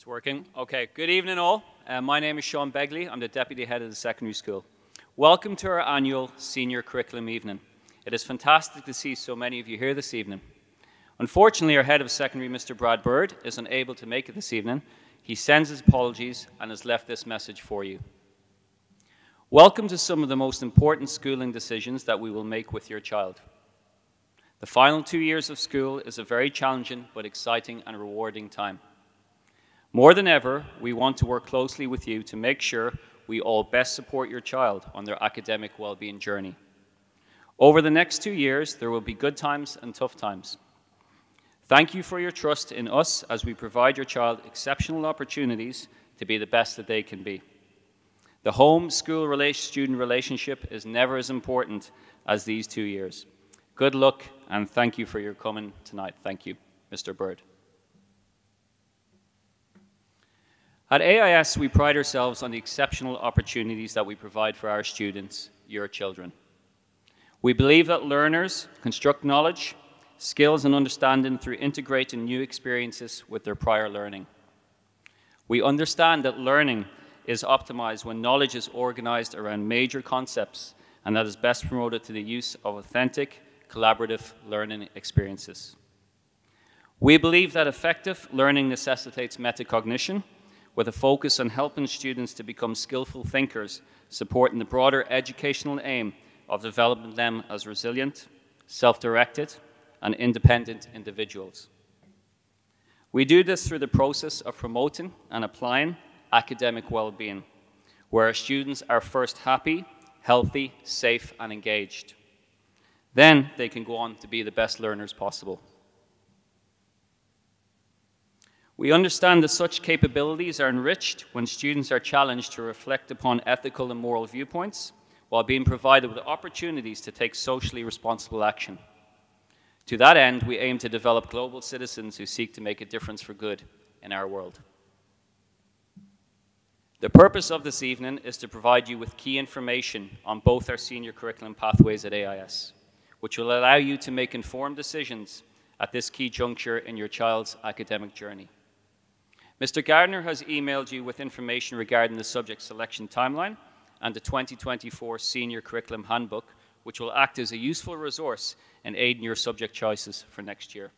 Working. Okay, good evening all. My name is Sean Begley. I'm the Deputy Head of the Secondary School. Welcome to our annual Senior Curriculum Evening. It is fantastic to see so many of you here this evening. Unfortunately, our Head of Secondary, Mr. Brad Bird, is unable to make it this evening. He sends his apologies and has left this message for you. Welcome to some of the most important schooling decisions that we will make with your child. The final 2 years of school is a very challenging but exciting and rewarding time. More than ever, we want to work closely with you to make sure we all best support your child on their academic well-being journey. Over the next 2 years, there will be good times and tough times. Thank you for your trust in us as we provide your child exceptional opportunities to be the best that they can be. The home-school-student relationship is never as important as these 2 years. Good luck, and thank you for your coming tonight. Thank you, Mr. Bird. At AIS, we pride ourselves on the exceptional opportunities that we provide for our students, your children. We believe that learners construct knowledge, skills, and understanding through integrating new experiences with their prior learning. We understand that learning is optimized when knowledge is organized around major concepts and that is best promoted to the use of authentic, collaborative learning experiences. We believe that effective learning necessitates metacognition, with a focus on helping students to become skillful thinkers, supporting the broader educational aim of developing them as resilient, self-directed, and independent individuals. We do this through the process of promoting and applying academic well-being, where our students are first happy, healthy, safe, and engaged. Then they can go on to be the best learners possible. We understand that such capabilities are enriched when students are challenged to reflect upon ethical and moral viewpoints while being provided with opportunities to take socially responsible action. To that end, we aim to develop global citizens who seek to make a difference for good in our world. The purpose of this evening is to provide you with key information on both our senior curriculum pathways at AIS, which will allow you to make informed decisions at this key juncture in your child's academic journey. Mr. Gardner has emailed you with information regarding the subject selection timeline and the 2024 Senior Curriculum Handbook, which will act as a useful resource in aiding your subject choices for next year.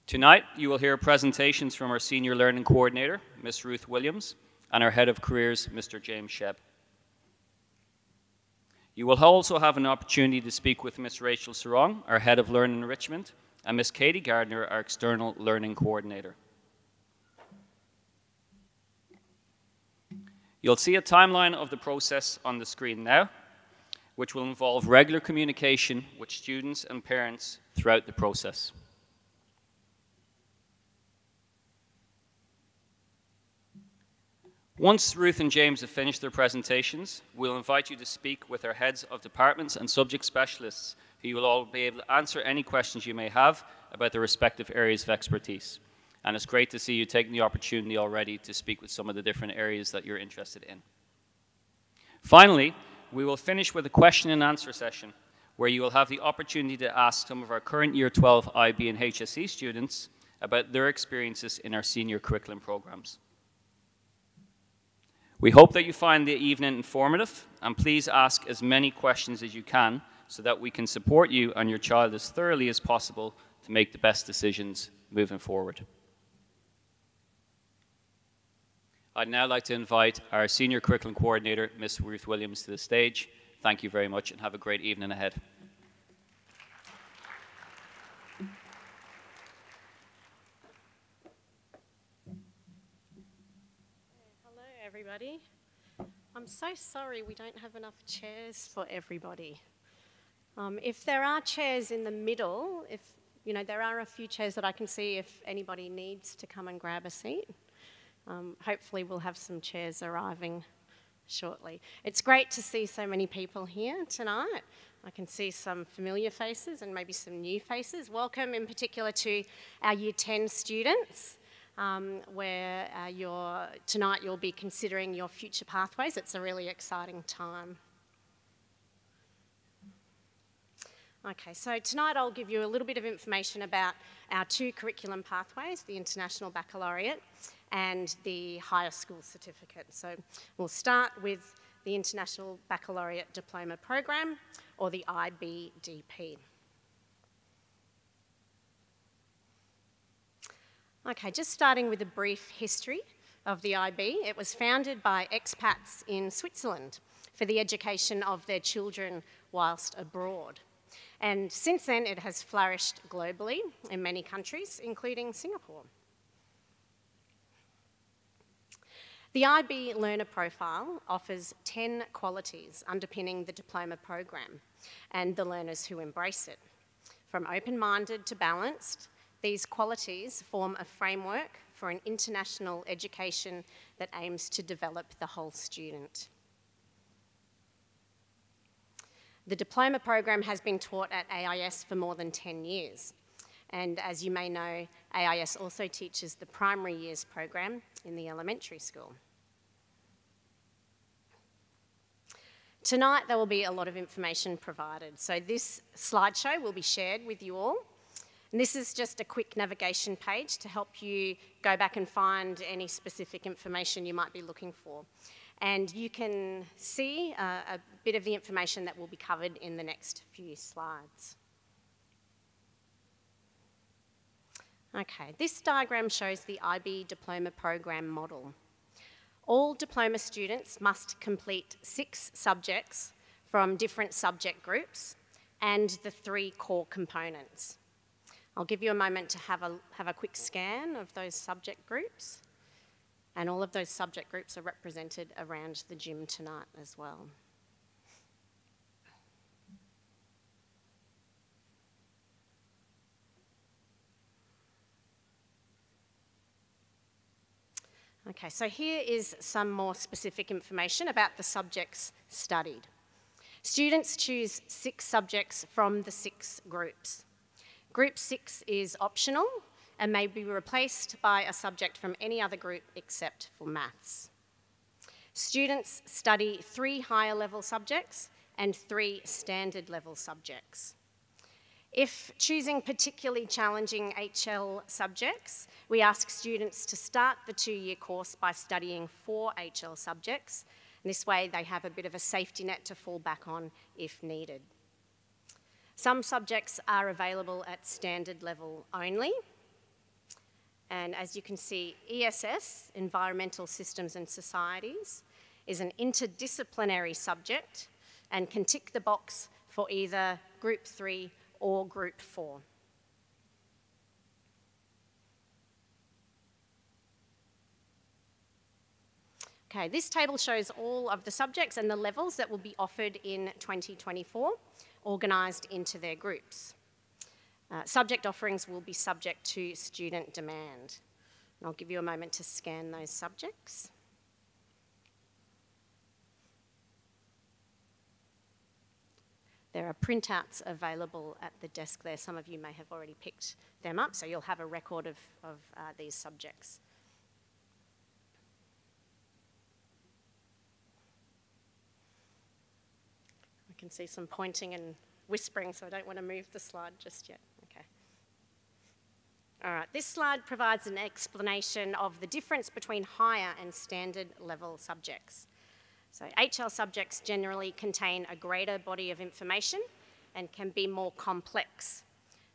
Tonight, you will hear presentations from our Senior Learning Coordinator, Ms. Ruth Williams, and our Head of Careers, Mr. James Shebb. You will also have an opportunity to speak with Ms. Rachel Sarong, our Head of Learning Enrichment, and Ms. Katie Gardner, our External Learning Coordinator. You'll see a timeline of the process on the screen now, which will involve regular communication with students and parents throughout the process. Once Ruth and James have finished their presentations, we'll invite you to speak with our heads of departments and subject specialists, who will all be able to answer any questions you may have about their respective areas of expertise. And it's great to see you taking the opportunity already to speak with some of the different areas that you're interested in. Finally, we will finish with a question and answer session, where you will have the opportunity to ask some of our current Year 12 IB and HSE students about their experiences in our senior curriculum programs. We hope that you find the evening informative, and please ask as many questions as you can so that we can support you and your child as thoroughly as possible to make the best decisions moving forward. I'd now like to invite our Senior Curriculum Coordinator, Ms. Ruth Williams, to the stage. Thank you very much and have a great evening ahead. Hello, everybody. I'm so sorry we don't have enough chairs for everybody. If there are chairs in the middle, there are a few chairs that I can see if anybody needs to come and grab a seat. Hopefully we'll have some chairs arriving shortly. It's great to see so many people here tonight. I can see some familiar faces and maybe some new faces. Welcome in particular to our Year 10 students, where tonight you'll be considering your future pathways. It's a really exciting time. Okay, so tonight I'll give you a little bit of information about our two curriculum pathways, the International Baccalaureate and the Higher School Certificate. So we'll start with the International Baccalaureate Diploma Program, or the IBDP. Okay, just starting with a brief history of the IB. It was founded by expats in Switzerland for the education of their children whilst abroad. And since then, it has flourished globally in many countries, including Singapore. The IB Learner Profile offers 10 qualities underpinning the diploma program and the learners who embrace it. From open-minded to balanced, these qualities form a framework for an international education that aims to develop the whole student. The diploma program has been taught at AIS for more than 10 years. And as you may know, AIS also teaches the primary years program in the elementary school. Tonight, there will be a lot of information provided. So this slideshow will be shared with you all. And this is just a quick navigation page to help you go back and find any specific information you might be looking for. And you can see a bit of the information that will be covered in the next few slides. Okay, this diagram shows the IB Diploma Program model. All diploma students must complete 6 subjects from different subject groups and the 3 core components. I'll give you a moment to have a quick scan of those subject groups, and all of those subject groups are represented around the gym tonight as well. Okay, so here is some more specific information about the subjects studied. Students choose 6 subjects from the 6 groups. Group 6 is optional and may be replaced by a subject from any other group except for maths. Students study 3 higher level subjects and 3 standard level subjects. If choosing particularly challenging HL subjects, we ask students to start the 2-year course by studying 4 HL subjects. And this way they have a bit of a safety net to fall back on if needed. Some subjects are available at standard level only. And as you can see, ESS, Environmental Systems and Societies, is an interdisciplinary subject and can tick the box for either Group 3 or Group 4. Okay, this table shows all of the subjects and the levels that will be offered in 2024, organised into their groups. Subject offerings will be subject to student demand. And I'll give you a moment to scan those subjects. There are printouts available at the desk there. Some of you may have already picked them up, so you'll have a record of these subjects. I can see some pointing and whispering, so I don't want to move the slide just yet. Okay. All right, this slide provides an explanation of the difference between higher and standard level subjects. So HL subjects generally contain a greater body of information and can be more complex,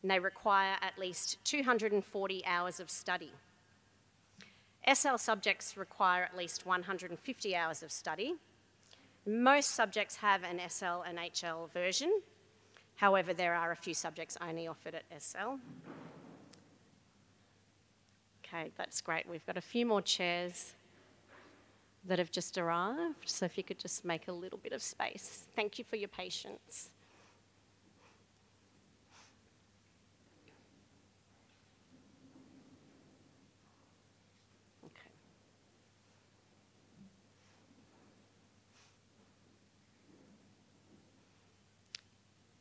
and they require at least 240 hours of study. SL subjects require at least 150 hours of study. Most subjects have an SL and HL version. However, there are a few subjects only offered at SL. Okay, that's great. We've got a few more chairs that have just arrived, so if you could just make a little bit of space. Thank you for your patience. Okay.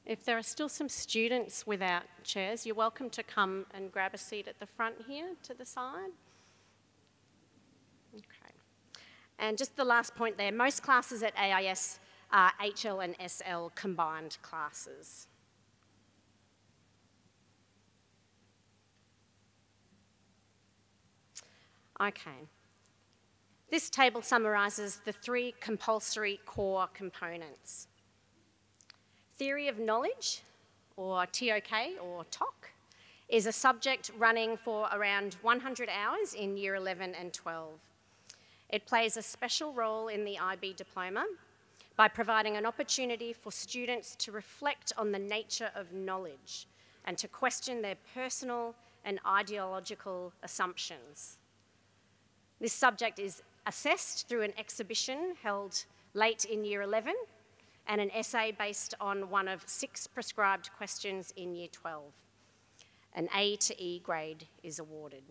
If there are still some students without chairs, you're welcome to come and grab a seat at the front here to the side. Okay. And just the last point there, most classes at AIS are HL and SL combined classes. Okay. This table summarises the 3 compulsory core components. Theory of knowledge, or TOK, or TOK, is a subject running for around 100 hours in Year 11 and 12. It plays a special role in the IB Diploma by providing an opportunity for students to reflect on the nature of knowledge and to question their personal and ideological assumptions. This subject is assessed through an exhibition held late in Year 11 and an essay based on one of 6 prescribed questions in Year 12. An A to E grade is awarded.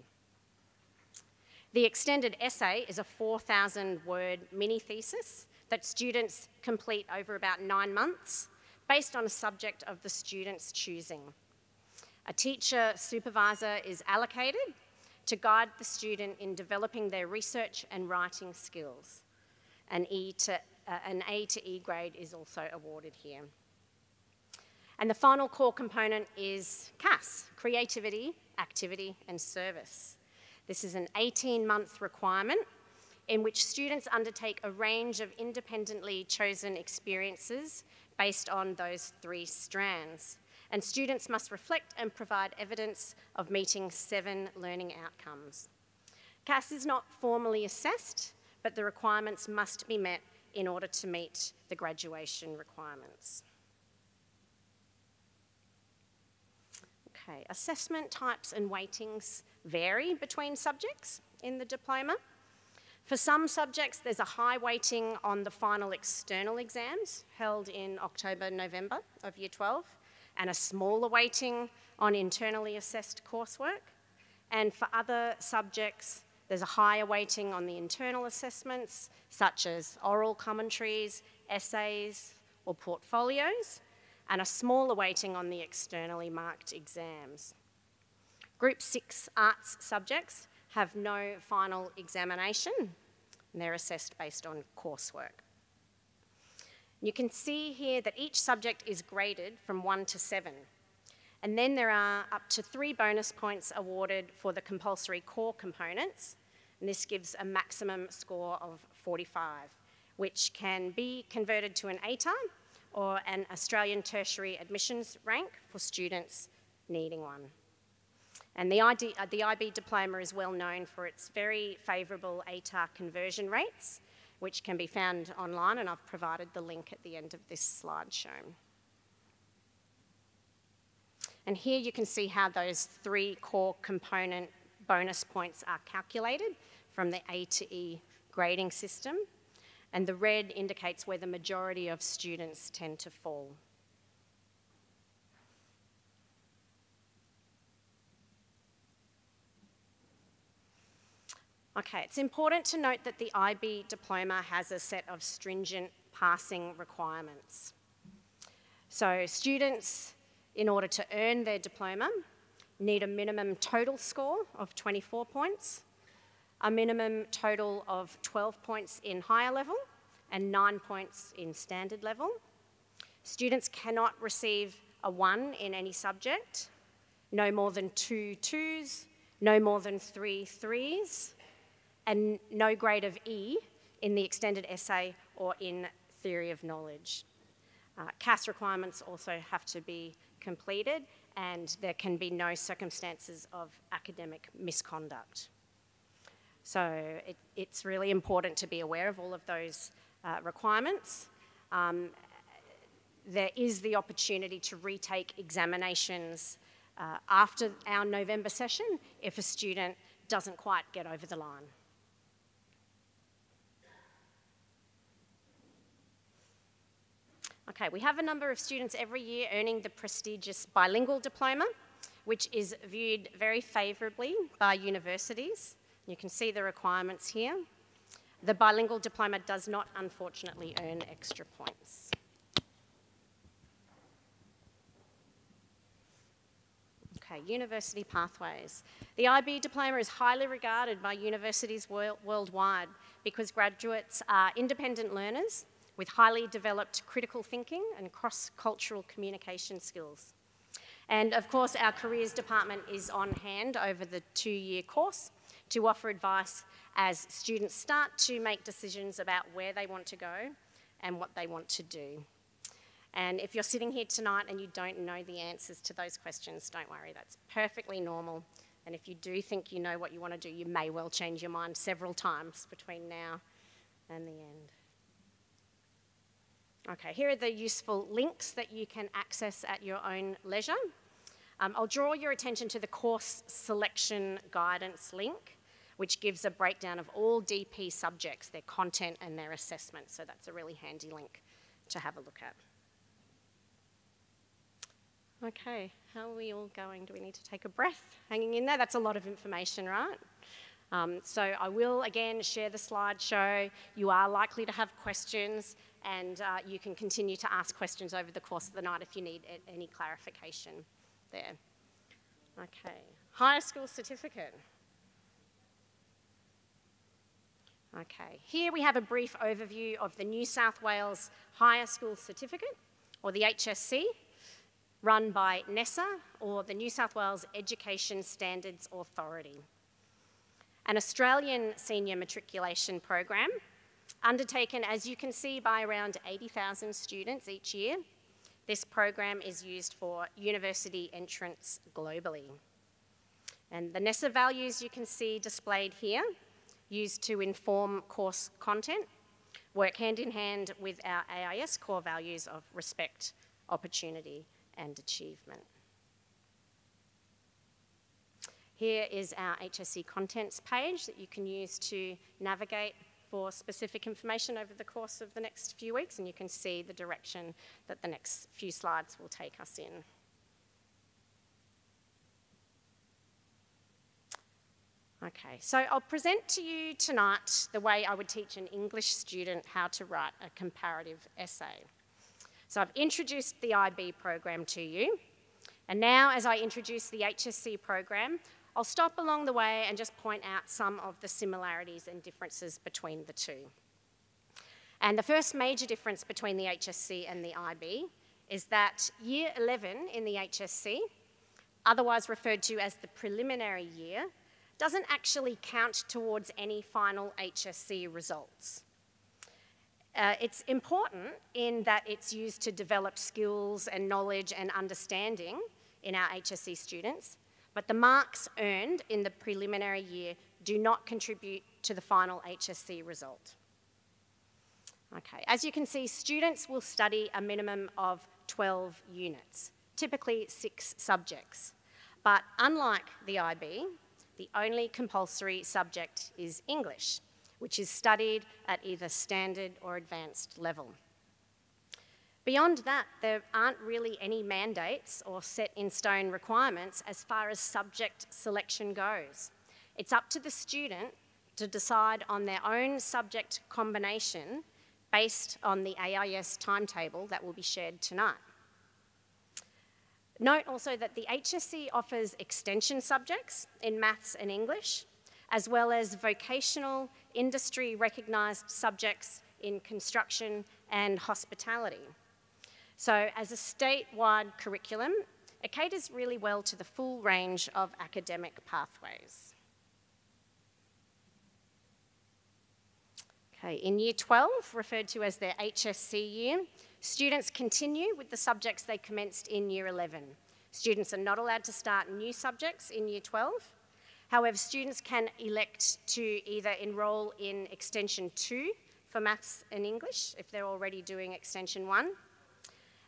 The extended essay is a 4,000-word mini-thesis that students complete over about 9 months based on a subject of the student's choosing. A teacher supervisor is allocated to guide the student in developing their research and writing skills. An A to E grade is also awarded here. And the final core component is CAS, Creativity, Activity and Service. This is an 18-month requirement in which students undertake a range of independently chosen experiences based on those 3 strands. And students must reflect and provide evidence of meeting 7 learning outcomes. CAS is not formally assessed, but the requirements must be met in order to meet the graduation requirements. Okay, assessment types and weightings vary between subjects in the diploma. For some subjects, there's a high weighting on the final external exams held in October, November of Year 12, and a smaller weighting on internally assessed coursework. And for other subjects, there's a higher weighting on the internal assessments, such as oral commentaries, essays, or portfolios, and a smaller weighting on the externally marked exams. Group 6 arts subjects have no final examination, and they're assessed based on coursework. You can see here that each subject is graded from 1 to 7, and then there are up to 3 bonus points awarded for the compulsory core components, and this gives a maximum score of 45, which can be converted to an ATAR or an Australian Tertiary Admissions rank for students needing one. And the IB Diploma is well known for its very favourable ATAR conversion rates, which can be found online, and I've provided the link at the end of this slideshow. And here you can see how those 3 core component bonus points are calculated from the A to E grading system, and the red indicates where the majority of students tend to fall. Okay, it's important to note that the IB Diploma has a set of stringent passing requirements. So students, in order to earn their diploma, need a minimum total score of 24 points, a minimum total of 12 points in higher level and 9 points in standard level. Students cannot receive a 1 in any subject, no more than 2 2s, no more than 3 3s, and no grade of E in the extended essay or in theory of knowledge. CAS requirements also have to be completed, and there can be no circumstances of academic misconduct. So it's really important to be aware of all of those requirements. There is the opportunity to retake examinations after our November session if a student doesn't quite get over the line. Okay, we have a number of students every year earning the prestigious bilingual diploma, which is viewed very favourably by universities. You can see the requirements here. The bilingual diploma does not, unfortunately, earn extra points. Okay, university pathways. The IB Diploma is highly regarded by universities worldwide because graduates are independent learners with highly developed critical thinking and cross-cultural communication skills. And of course, our careers department is on hand over the 2-year course to offer advice as students start to make decisions about where they want to go and what they want to do. And if you're sitting here tonight and you don't know the answers to those questions, don't worry, that's perfectly normal. And if you do think you know what you want to do, you may well change your mind several times between now and the end. Okay, here are the useful links that you can access at your own leisure. I'll draw your attention to the course selection guidance link, which gives a breakdown of all DP subjects, their content and their assessment. So that's a really handy link to have a look at. Okay, how are we all going? Do we need to take a breath? Hanging in there? That's a lot of information, right? So I will, again, share the slideshow. You are likely to have questions, and you can continue to ask questions over the course of the night if you need any clarification there. Okay, higher school certificate. Okay, here we have a brief overview of the New South Wales Higher School Certificate, or the HSC, run by NESA, or the New South Wales Education Standards Authority. An Australian senior matriculation program, undertaken, as you can see, by around 80,000 students each year. This program is used for university entrance globally. And the NESA values you can see displayed here, used to inform course content, work hand in hand with our AIS core values of respect, opportunity, and achievement. Here is our HSC contents page that you can use to navigate for specific information over the course of the next few weeks, and you can see the direction that the next few slides will take us in. Okay, so I'll present to you tonight the way I would teach an English student how to write a comparative essay. So I've introduced the IB program to you, and now as I introduce the HSC program, I'll stop along the way and just point out some of the similarities and differences between the two. And the first major difference between the HSC and the IB is that Year 11 in the HSC, otherwise referred to as the preliminary year, doesn't actually count towards any final HSC results. It's important in that it's used to develop skills and knowledge and understanding in our HSC students, but the marks earned in the preliminary year do not contribute to the final HSC result. Okay, as you can see, students will study a minimum of 12 units, typically 6 subjects. But unlike the IB, the only compulsory subject is English, which is studied at either standard or advanced level. Beyond that, there aren't really any mandates or set in stone requirements as far as subject selection goes. It's up to the student to decide on their own subject combination based on the AIS timetable that will be shared tonight. Note also that the HSC offers extension subjects in maths and English, as well as vocational, industry-recognised subjects in construction and hospitality. So as a statewide curriculum, it caters really well to the full range of academic pathways. Okay, in Year 12, referred to as their HSC year, students continue with the subjects they commenced in Year 11. Students are not allowed to start new subjects in Year 12. However, students can elect to either enrol in Extension 2 for Maths and English if they're already doing Extension 1.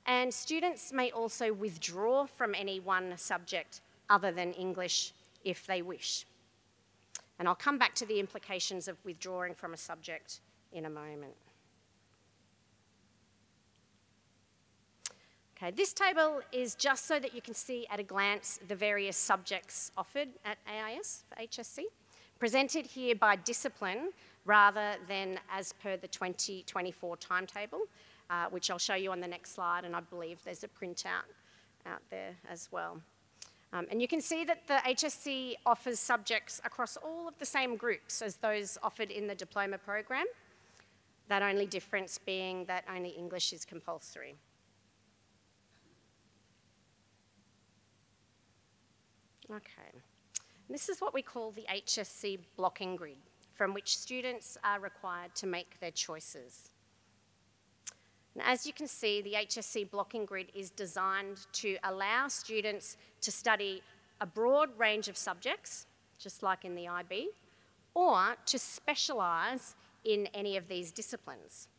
And students may also withdraw from any one subject other than English if they wish. And I'll come back to the implications of withdrawing from a subject in a moment. Okay, this table is just so that you can see at a glance the various subjects offered at AIS for HSC, presented here by discipline rather than as per the 2024 timetable, which I'll show you on the next slide, and I believe there's a printout out there as well. And you can see that the HSC offers subjects across all of the same groups as those offered in the diploma program, that only difference being that only English is compulsory. Okay. This is what we call the HSC blocking grid, from which students are required to make their choices. And as you can see, the HSC blocking grid is designed to allow students to study a broad range of subjects, just like in the IB, or to specialise in any of these disciplines.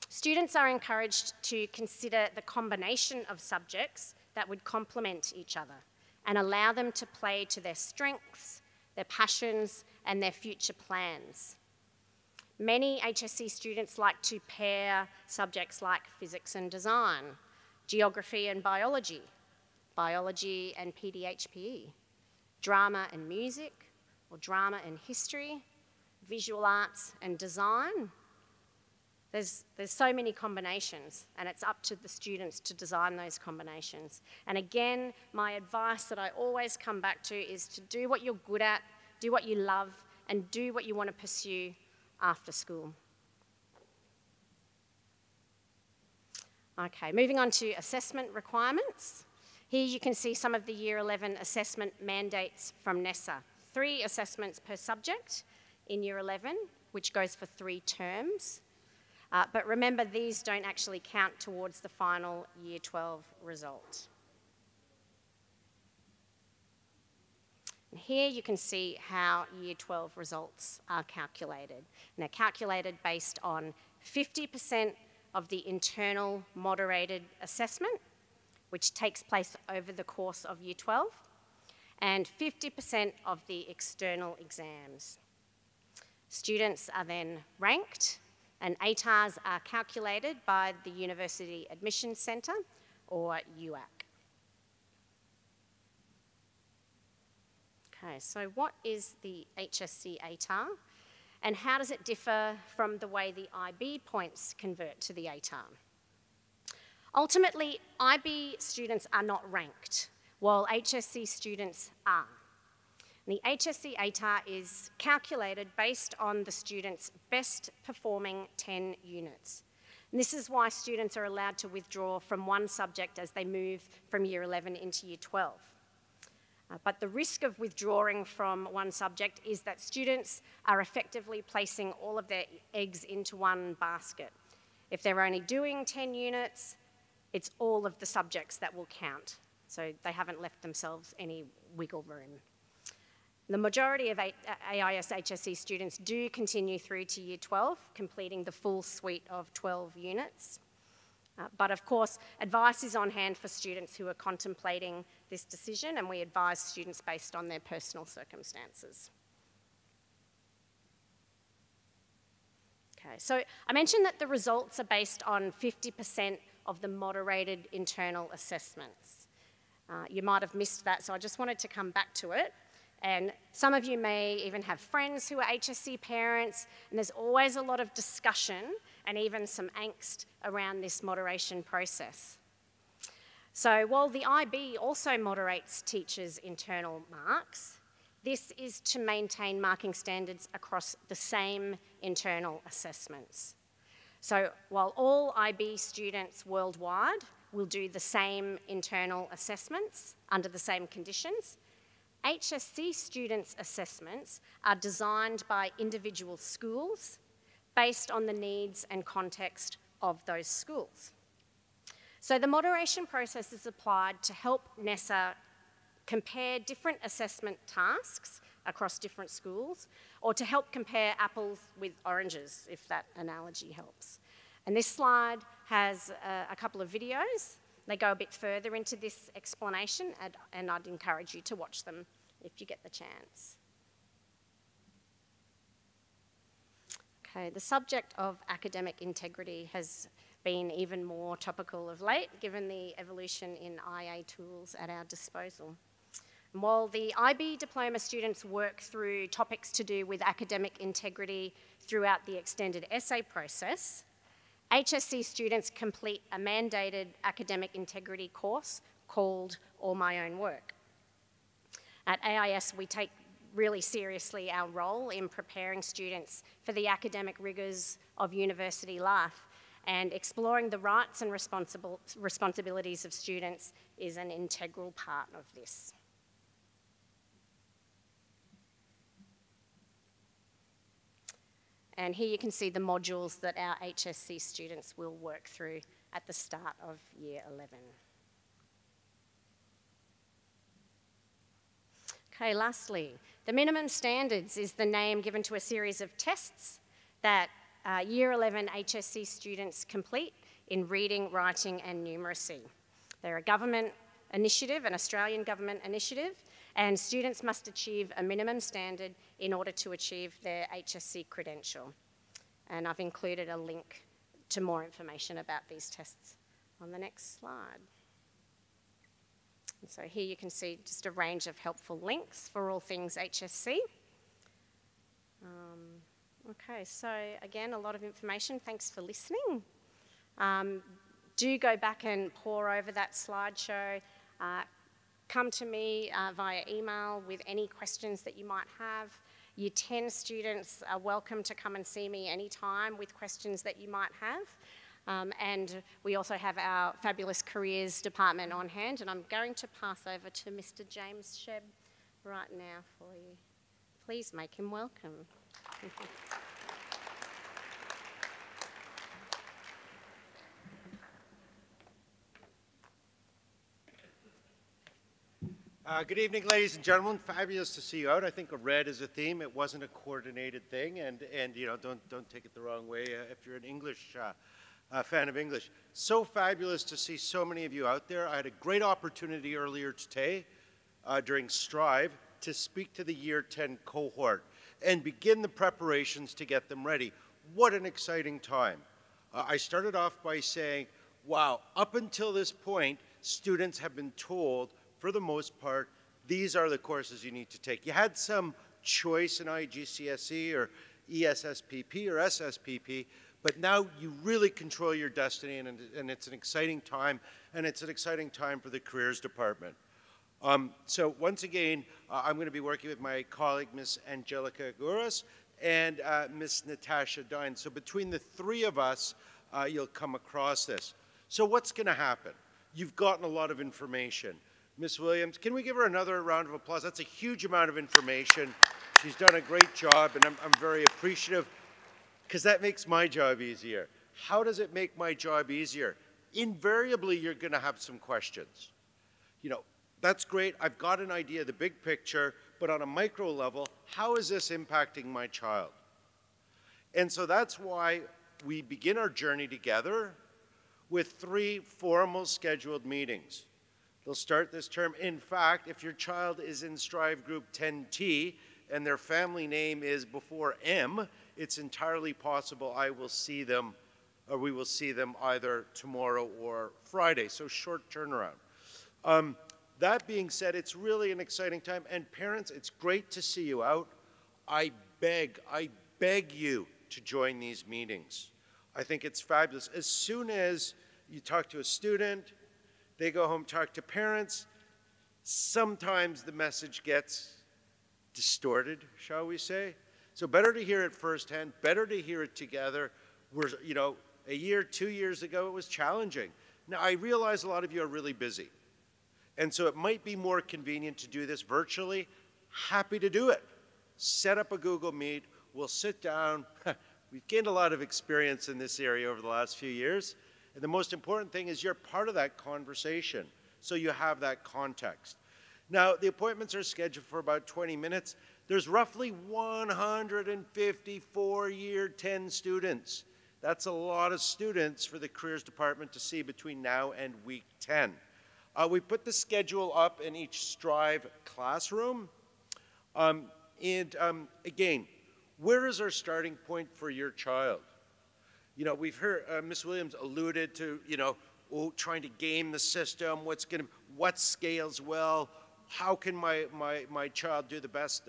Students are encouraged to consider the combination of subjects that would complement each other and allow them to play to their strengths, their passions, and their future plans. Many HSC students like to pair subjects like physics and design, geography and biology, biology and PDHPE, drama and music, or drama and history, visual arts and design. There's so many combinations, and it's up to the students to design those combinations. And again, my advice that I always come back to is to do what you're good at, do what you love, and do what you want to pursue after school. Okay, moving on to assessment requirements. Here you can see some of the Year 11 assessment mandates from NESA. 3 assessments per subject in Year 11, which goes for 3 terms. But remember, these don't actually count towards the final Year 12 result. And here you can see how Year 12 results are calculated. And they're calculated based on 50% of the internal moderated assessment, which takes place over the course of Year 12, and 50% of the external exams. Students are then ranked, and ATARs are calculated by the University Admissions Centre, or UAC. Okay, so what is the HSC ATAR, and how does it differ from the way the IB points convert to the ATAR? Ultimately, IB students are not ranked, while HSC students are. And the HSC ATAR is calculated based on the student's best performing 10 units. And this is why students are allowed to withdraw from one subject as they move from Year 11 into Year 12. But the risk of withdrawing from one subject is that students are effectively placing all of their eggs into one basket. If they're only doing 10 units, it's all of the subjects that will count. So they haven't left themselves any wiggle room. The majority of AIS HSC students do continue through to Year 12, completing the full suite of 12 units. But of course, advice is on hand for students who are contemplating this decision, and we advise students based on their personal circumstances. Okay, so I mentioned that the results are based on 50% of the moderated internal assessments. You might have missed that, so I just wanted to come back to it. And some of you may even have friends who are HSC parents, and there's always a lot of discussion and even some angst around this moderation process. So while the IB also moderates teachers' internal marks, this is to maintain marking standards across the same internal assessments. So while all IB students worldwide will do the same internal assessments under the same conditions, HSC students' assessments are designed by individual schools based on the needs and context of those schools. So the moderation process is applied to help NESA compare different assessment tasks across different schools, or to help compare apples with oranges, if that analogy helps. And this slide has a couple of videos. They go a bit further into this explanation, and I'd encourage you to watch them if you get the chance. Okay, the subject of academic integrity has been even more topical of late, given the evolution in IA tools at our disposal. And while the IB Diploma students work through topics to do with academic integrity throughout the extended essay process, HSC students complete a mandated academic integrity course called All My Own Work. At AIS, we take really seriously our role in preparing students for the academic rigours of university life, and exploring the rights and responsibilities of students is an integral part of this. And here you can see the modules that our HSC students will work through at the start of year 11. Okay, lastly, the minimum standards is the name given to a series of tests that year 11 HSC students complete in reading, writing and numeracy. They're a government initiative, an Australian government initiative, and students must achieve a minimum standard in order to achieve their HSC credential. And I've included a link to more information about these tests on the next slide. And so here you can see just a range of helpful links for all things HSC. Okay, so again, a lot of information. Thanks for listening. Do go back and pore over that slideshow. Come to me via email with any questions that you might have. Year 10 students are welcome to come and see me anytime with questions that you might have. And we also have our fabulous careers department on hand, and I'm going to pass over to Mr. James Shebb right now for you. Please make him welcome. Good evening, ladies and gentlemen. Fabulous to see you out. I think a red is a theme. It wasn't a coordinated thing, and you know, don't take it the wrong way if you're an English fan of English. So fabulous to see so many of you out there. I had a great opportunity earlier today during Strive to speak to the Year 10 cohort and begin the preparations to get them ready. What an exciting time. I started off by saying, wow, up until this point, students have been told, for the most part, these are the courses you need to take. You had some choice in IGCSE or ESSPP or SSPP, but now you really control your destiny, and it's an exciting time, and it's an exciting time for the careers department. So once again, I'm going to be working with my colleague, Ms. Angelica Gouras, and Ms. Natasha Dine. So between the three of us, you'll come across this. So what's going to happen? You've gotten a lot of information. Ms. Williams, can we give her another round of applause? That's a huge amount of information. She's done a great job, and I'm very appreciative, because that makes my job easier. How does it make my job easier? Invariably, you're going to have some questions. You know, that's great. I've got an idea, the big picture, but on a micro level, how is this impacting my child? And so that's why we begin our journey together with 3 formal scheduled meetings. They'll start this term. In fact, if your child is in Strive Group 10T and their family name is before M, it's entirely possible I will see them, or we will see them either tomorrow or Friday, so short turnaround. That being said, it's really an exciting time, and parents, it's great to see you out. I beg you to join these meetings. I think it's fabulous. As soon as you talk to a student, they go home, talk to parents, sometimes the message gets distorted, shall we say. So better to hear it firsthand, better to hear it together. You know, a year, 2 years ago, it was challenging. Now, I realize a lot of you are really busy. And so it might be more convenient to do this virtually. Happy to do it. Set up a Google Meet. We'll sit down. We've gained a lot of experience in this area over the last few years. And the most important thing is you're part of that conversation, so you have that context. Now, the appointments are scheduled for about 20 minutes. There's roughly 154 Year 10 students. That's a lot of students for the careers department to see between now and week 10. We put the schedule up in each Strive classroom. Again, where is our starting point for your child? You know, we've heard Ms. Williams alluded to, you know, trying to game the system, what scales well, how can my child do the best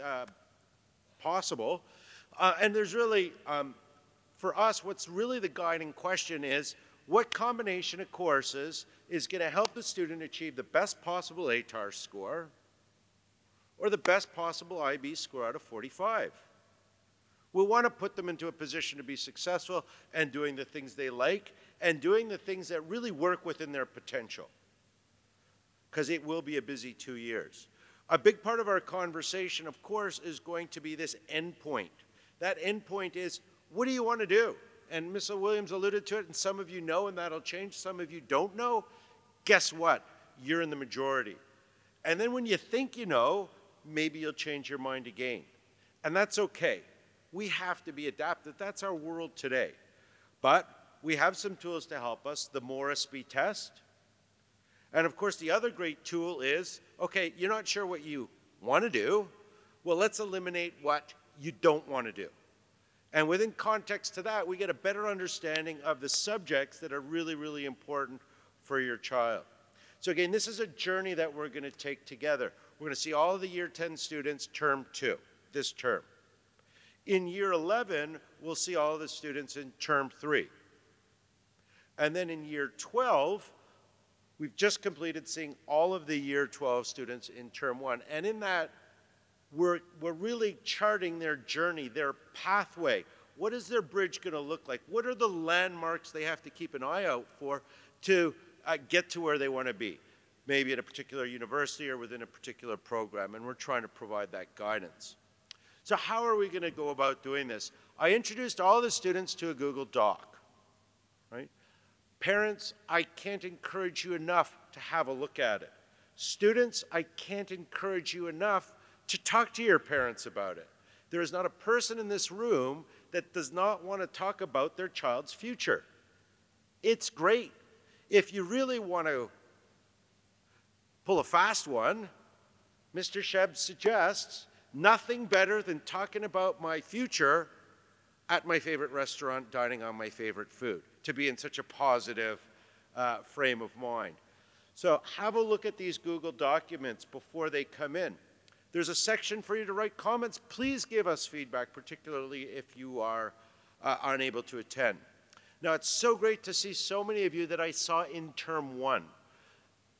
possible? And there's really, for us, what's really the guiding question is, what combination of courses is going to help the student achieve the best possible ATAR score or the best possible IB score out of 45? We want to put them into a position to be successful and doing the things they like and doing the things that really work within their potential, because it will be a busy 2 years. A big part of our conversation, of course, is going to be this endpoint. That endpoint is, what do you want to do? And Ms. Williams alluded to it, and some of you know, and that'll change. Some of you don't know. Guess what? You're in the majority. And then when you think you know, maybe you'll change your mind again. And that's okay. We have to be adaptive. That's our world today. But we have some tools to help us. The Morrisby test. And of course, the other great tool is, okay, you're not sure what you want to do. Well, let's eliminate what you don't want to do. And within context to that, we get a better understanding of the subjects that are really, really important for your child. So again, this is a journey that we're going to take together. We're going to see all of the Year 10 students term 2, this term. In Year 11, we'll see all of the students in term 3. And then in Year 12, we've just completed seeing all of the Year 12 students in term 1. And in that, we're really charting their journey, their pathway. What is their bridge going to look like? What are the landmarks they have to keep an eye out for to get to where they want to be? Maybe at a particular university or within a particular program, and we're trying to provide that guidance. So how are we going to go about doing this? I introduced all the students to a Google Doc, right? Parents, I can't encourage you enough to have a look at it. Students, I can't encourage you enough to talk to your parents about it. There is not a person in this room that does not want to talk about their child's future. It's great. If you really want to pull a fast one, Mr. Sheb suggests nothing better than talking about my future at my favorite restaurant, dining on my favorite food, to be in such a positive frame of mind. So have a look at these Google documents before they come in. There's a section for you to write comments. Please give us feedback, particularly if you are unable to attend. Now, it's so great to see so many of you that I saw in term 1.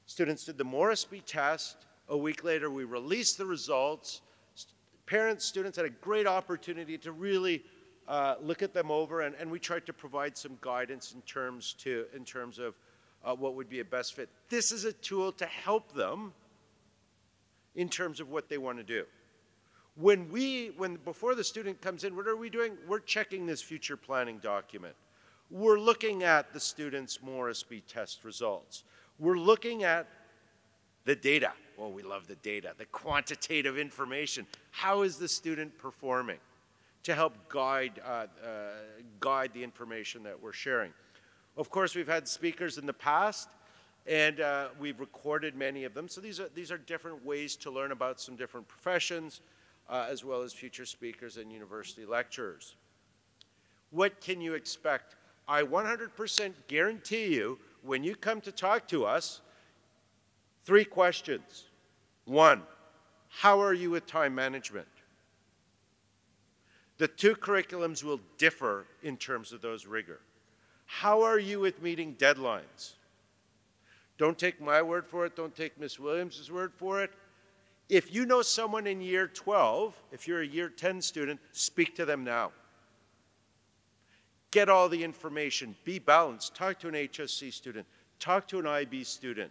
Students did the Morrisby test. A week later, we released the results. Parents, students had a great opportunity to really look at them over, and we tried to provide some guidance in terms of what would be a best fit. This is a tool to help them in terms of what they want to do. Before the student comes in, what are we doing? We're checking this future planning document. We're looking at the student's Morrisby test results. We're looking at the data. Well, we love the data, the quantitative information. How is the student performing? To help guide the information that we're sharing. Of course, we've had speakers in the past, and we've recorded many of them. So these are different ways to learn about some different professions, as well as future speakers and university lecturers. What can you expect? I 100% guarantee you, when you come to talk to us, 3 questions. 1, how are you with time management? The 2 curriculums will differ in terms of those rigor. How are you with meeting deadlines? Don't take my word for it. Don't take Ms. Williams' word for it. If you know someone in Year 12, if you're a Year 10 student, speak to them now. Get all the information. Be balanced. Talk to an HSC student. Talk to an IB student.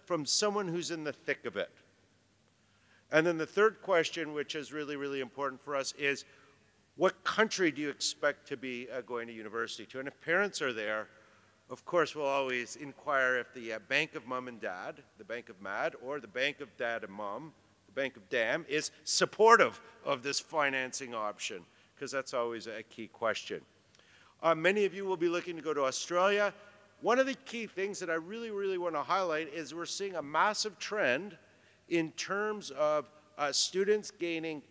From someone who's in the thick of it. And then the 3rd question, which is really, really important for us, is what country do you expect to be going to university to? And if parents are there, of course, we'll always inquire if the Bank of Mom and Dad, the Bank of Mad, or the Bank of Dad and Mom, the Bank of Dam, is supportive of this financing option, because that's always a key question. Many of you will be looking to go to Australia. One of the key things that I really, really want to highlight is we're seeing a massive trend in terms of students gaining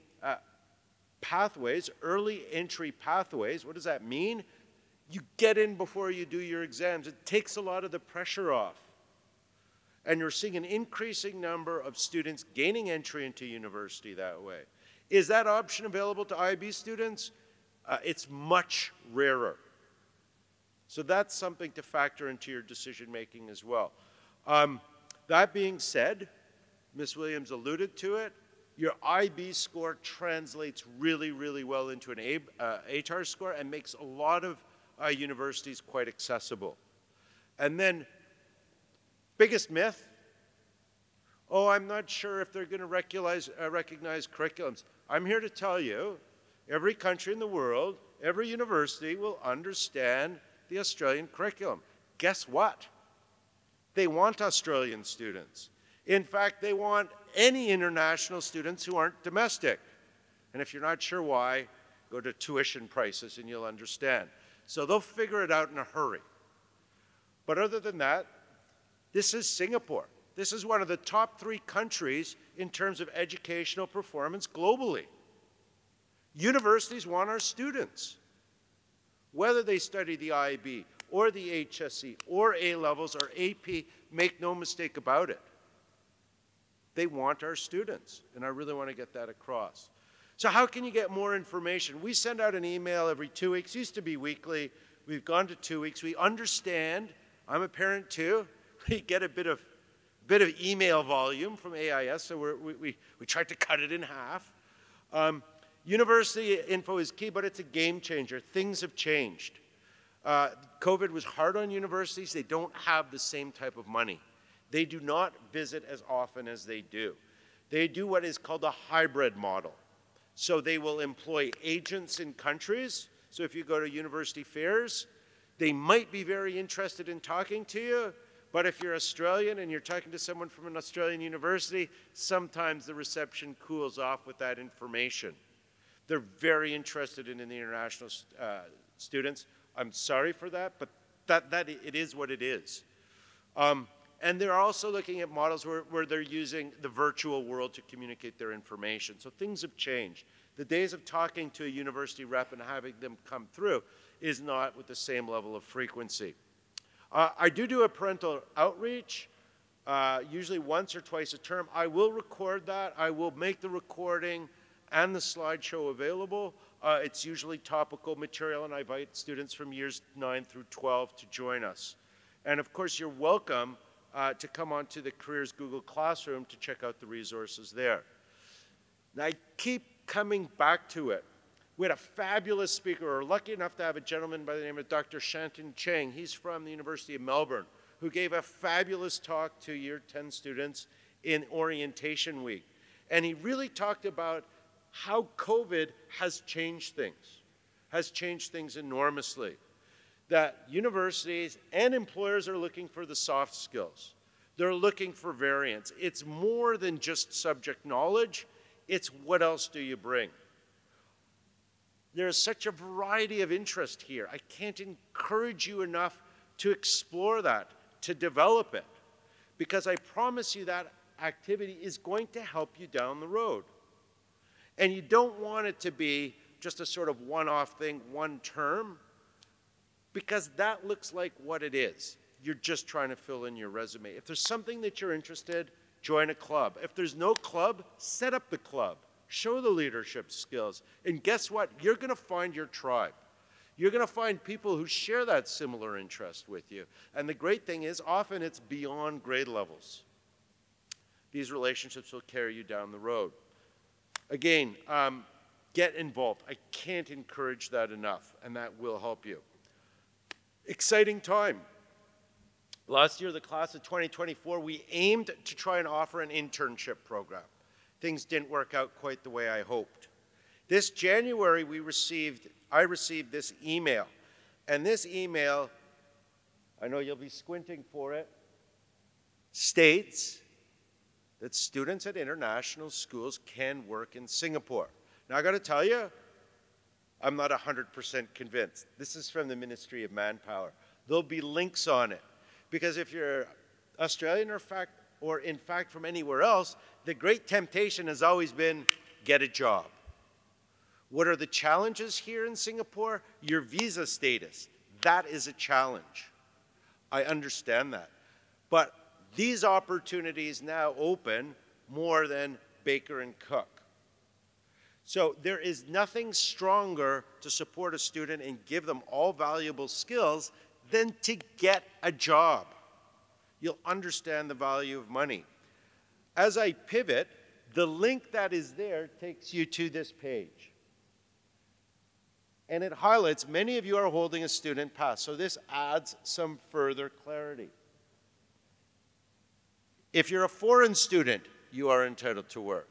pathways, early entry pathways. What does that mean? You get in before you do your exams. It takes a lot of the pressure off. And you're seeing an increasing number of students gaining entry into university that way. Is that option available to IB students? It's much rarer. So that's something to factor into your decision making as well. That being said, Ms. Williams alluded to it, your IB score translates really, really well into an ATAR score and makes a lot of universities quite accessible. And then, biggest myth, oh, I'm not sure if they're going to recognize curriculums. I'm here to tell you every country in the world, every university will understand the Australian curriculum. Guess what? They want Australian students. In fact, they want any international students who aren't domestic. And if you're not sure why, go to tuition prices and you'll understand. So they'll figure it out in a hurry. But other than that, this is Singapore. This is one of the top 3 countries in terms of educational performance globally. Universities want our students. Whether they study the IB or the HSC or A-levels or AP, make no mistake about it. They want our students, and I really want to get that across. So how can you get more information? We send out an email every 2 weeks. It used to be weekly. We've gone to 2 weeks. We understand. I'm a parent too. We get a bit of email volume from AIS, so we tried to cut it in half. University info is key, but it's a game changer. Things have changed. COVID was hard on universities. They don't have the same type of money. They do not visit as often as they do. They do what is called a hybrid model. So they will employ agents in countries. So if you go to university fairs, they might be very interested in talking to you, but if you're Australian and you're talking to someone from an Australian university, sometimes the reception cools off with that information. They're very interested in the international students. I'm sorry for that, but it is what it is. And they're also looking at models where they're using the virtual world to communicate their information. So things have changed. The days of talking to a university rep and having them come through is not with the same level of frequency. I do a parental outreach, usually once or twice a term. I will record that. I will make the recording and the slideshow available. It's usually topical material, and I invite students from years 9 through 12 to join us. And of course, you're welcome to come onto the Careers Google Classroom to check out the resources there. Now, I keep coming back to it. We had a fabulous speaker. We were lucky enough to have a gentleman by the name of Dr. Shanton Cheng. He's from the University of Melbourne, who gave a fabulous talk to Year 10 students in orientation week. And he really talked about how COVID has changed things enormously. That universities and employers are looking for the soft skills. They're looking for variance. It's more than just subject knowledge. It's what else do you bring? There's such a variety of interest here. I can't encourage you enough to explore that, to develop it, because I promise you that activity is going to help you down the road. And you don't want it to be just a sort of one-off thing, one term, because that looks like what it is. You're just trying to fill in your resume. If there's something that you're interested, join a club. If there's no club, set up the club. Show the leadership skills. And guess what? You're going to find your tribe. You're going to find people who share that similar interest with you. And the great thing is, often it's beyond grade levels. These relationships will carry you down the road. Again, get involved. I can't encourage that enough, and that will help you. Exciting time. Last year, the class of 2024, we aimed to try and offer an internship program. Things didn't work out quite the way I hoped. This January, I received this email. And this email, I know you'll be squinting for it, states that students at international schools can work in Singapore. Now, I got to tell you, I'm not 100% convinced. This is from the Ministry of Manpower. There'll be links on it. Because if you're Australian or in fact from anywhere else, the great temptation has always been get a job. What are the challenges here in Singapore? Your visa status. That is a challenge. I understand that. But these opportunities now open more than baker and cook. So there is nothing stronger to support a student and give them all valuable skills than to get a job. You'll understand the value of money. As I pivot, the link that is there takes you to this page. And it highlights many of you are holding a student pass, so this adds some further clarity. If you're a foreign student, you are entitled to work.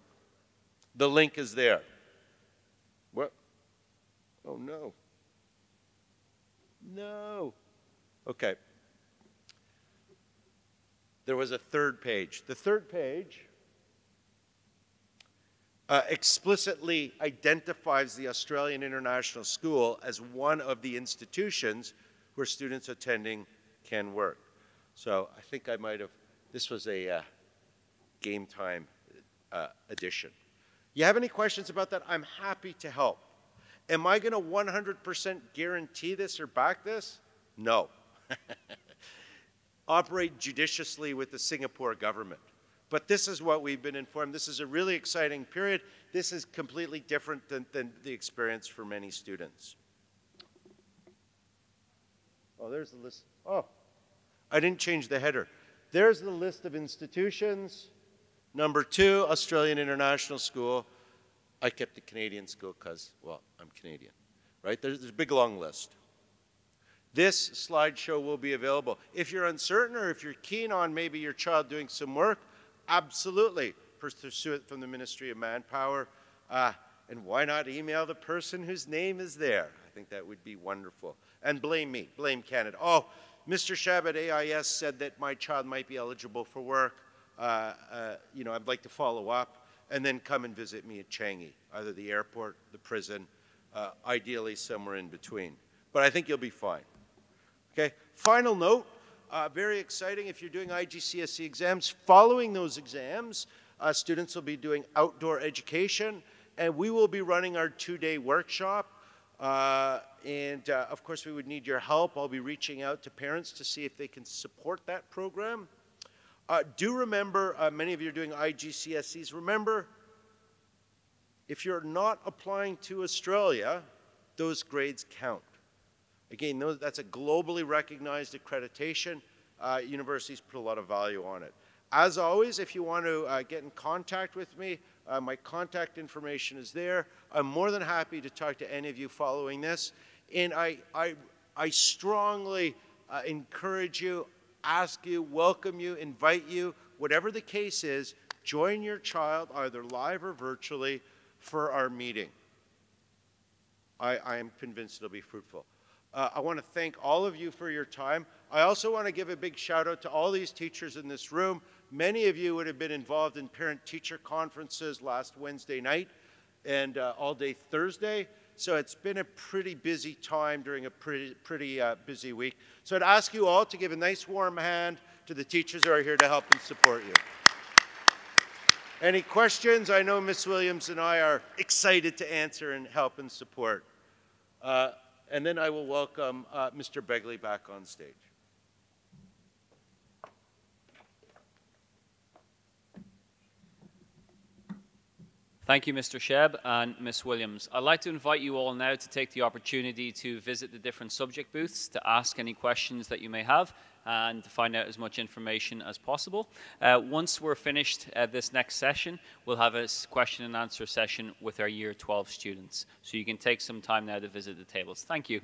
The link is there. What? Oh, no. No. Okay. There was a third page. The third page explicitly identifies the Australian International School as one of the institutions where students attending can work. So I think I might have, this was a game time edition. You have any questions about that? I'm happy to help. Am I going to 100% guarantee this or back this? No. Operate judiciously with the Singapore government. But this is what we've been informed. This is a really exciting period. This is completely different than the experience for many students. Oh, there's the list. Oh, I didn't change the header. There's the list of institutions. Number 2, Australian International School. I kept the Canadian school because, well, I'm Canadian, right? There's a big long list. This slideshow will be available. If you're uncertain or if you're keen on maybe your child doing some work, absolutely pursue it from the Ministry of Manpower. And why not email the person whose name is there? I think that would be wonderful. And blame me, blame Canada. Oh, Mr. Shab at AIS said that my child might be eligible for work. You know, I'd like to follow up and then come and visit me at Changi, either the airport, the prison, ideally somewhere in between. But I think you'll be fine. Okay, final note, very exciting if you're doing IGCSE exams. Following those exams, students will be doing outdoor education, and we will be running our 2-day workshop. Of course, we would need your help. I'll be reaching out to parents to see if they can support that program. Do remember, many of you are doing IGCSEs, remember, if you're not applying to Australia, those grades count. Again, that's a globally recognized accreditation. Universities put a lot of value on it. As always, if you want to get in contact with me, my contact information is there. I'm more than happy to talk to any of you following this. And I strongly encourage you, ask you, welcome you, invite you, whatever the case is, join your child either live or virtually for our meeting. I am convinced it'll be fruitful. I want to thank all of you for your time. I also want to give a big shout out to all these teachers in this room. Many of you would have been involved in parent-teacher conferences last Wednesday night and all day Thursday. So it's been a pretty busy time during a pretty busy week. So I'd ask you all to give a nice warm hand to the teachers who are here to help and support you. Any questions? I know Ms. Williams and I are excited to answer and help and support. And then I will welcome Mr. Begley back on stage. Thank you, Mr. Sheb and Ms. Williams. I'd like to invite you all now to take the opportunity to visit the different subject booths, to ask any questions that you may have, and to find out as much information as possible. Once we're finished this next session, we'll have a question and answer session with our Year 12 students. So you can take some time now to visit the tables. Thank you.